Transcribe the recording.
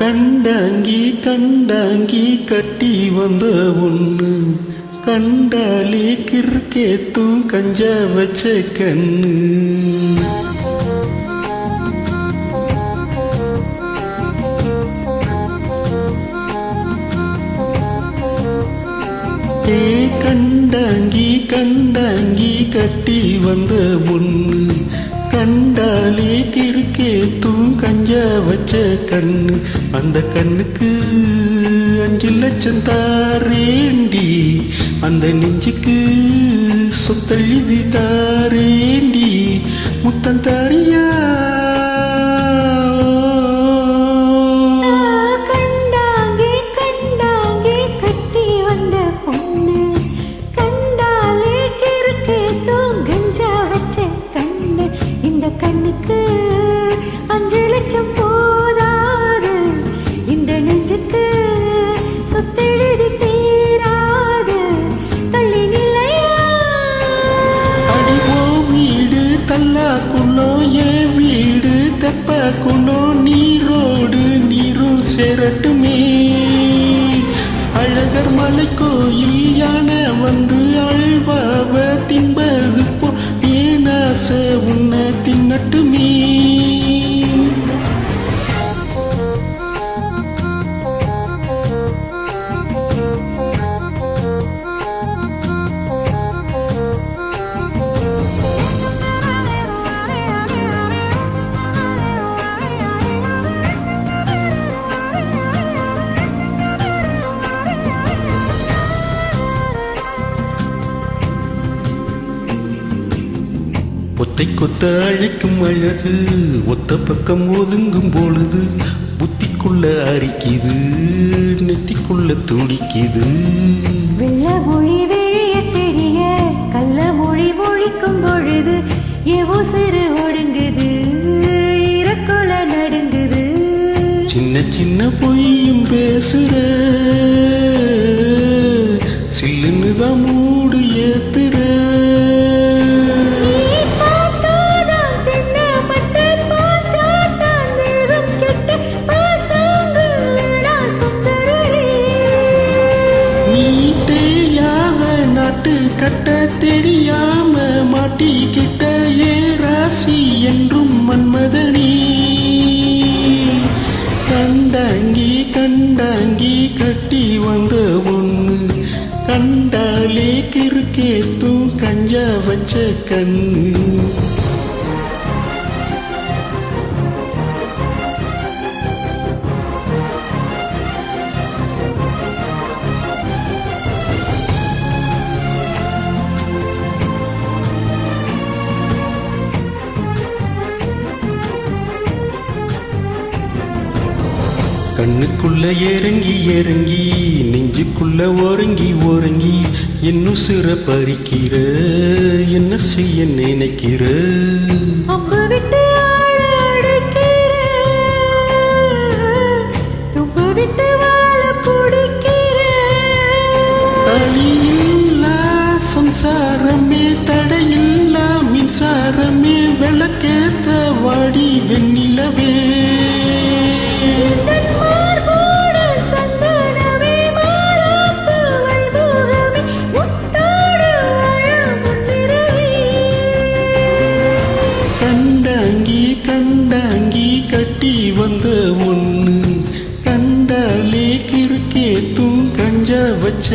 கண்டாங்கி கண்டாங்கி கட்டி வந்த ஒண்ணு கண்டாலே கிறுக்கேத்தும் கஞ்சா வச்ச கண்ணு. கண்டாங்கி கண்டாங்கி கட்டி வந்த ஒண்ணு கண்டாலே கிறுக்கேத்தும் கஞ்சா வச்ச கண்ணு. அந்த கண்ணுக்கு 5 லட்சம் தாரேண்டி, அந்த நெஞ்சுக்கு சொத்தெழுதி தாரேண்டி, முத்தம் தாரியா? கண்ணுக்கு 5 லட்சம் போதாது, இந்த நெஞ்சுக்கு சொத்தெழுதி தீராது. தள்ளி நிலையா? அடிவோ வீடு தல்லாக்குள்ளோ, என் வீடு தெப்பாக்குள்ளோ, நீரோடு நீரும் சேரட்டுமே. அழகர் மலை கோயில் யானை வந்து அழ்வாவ தின்பது போ, ஏனாச உன்னை தின்னட்டுமே. ஒத்தை கொத்த அழைக்கும் அழகு ஒத்த பக்கம் ஒதுங்கும் பொழுது புத்திக்குள்ள அரிக்குது, நெத்திக்குள்ள துடிக்குது. வெள்ள மொழி வெளிய தெரிய கள்ள மொழி மொழிக்கும் பொழுது எவோ சிறு ஒடுங்குது, இறக்கொல நடுங்குது. சின்ன சின்ன பொய்யும் பேசுற, சில்லுன்னுதான் மூடு ஏத்துற. கட்ட தெரியாம மாட்டிக்கிட்ட ஏ ராசி என்றும் மன்மதனி. கண்டாங்கி கண்டாங்கி கட்டி வந்த ஒண்ணு கண்டாலே கிறுக்கேத்தும் கஞ்சா வச்ச கண்ணு. கண்ணுக்குள்ள இறங்கி இறங்கி நெஞ்சுக்குள்ள ஒரங்கி ஒரங்கி இன்னும் சிற பறிக்கிற, என்ன செய்ய நினைக்கிற? அம்பு விட்டு அழைக்கிற, தும்பு விட்டு வாழ பிடிக்கிற. அழியில்லா சம்சாரமே தடையில்லா மின்சாரமே விளக்கேத்த வாடி வெண்ணிலவே. கண்டாங்கி கண்டாங்கி கட்டி வந்த ஒண்ணு கண்டாலே கிறுக்கேத்தும் கஞ்சா வச்ச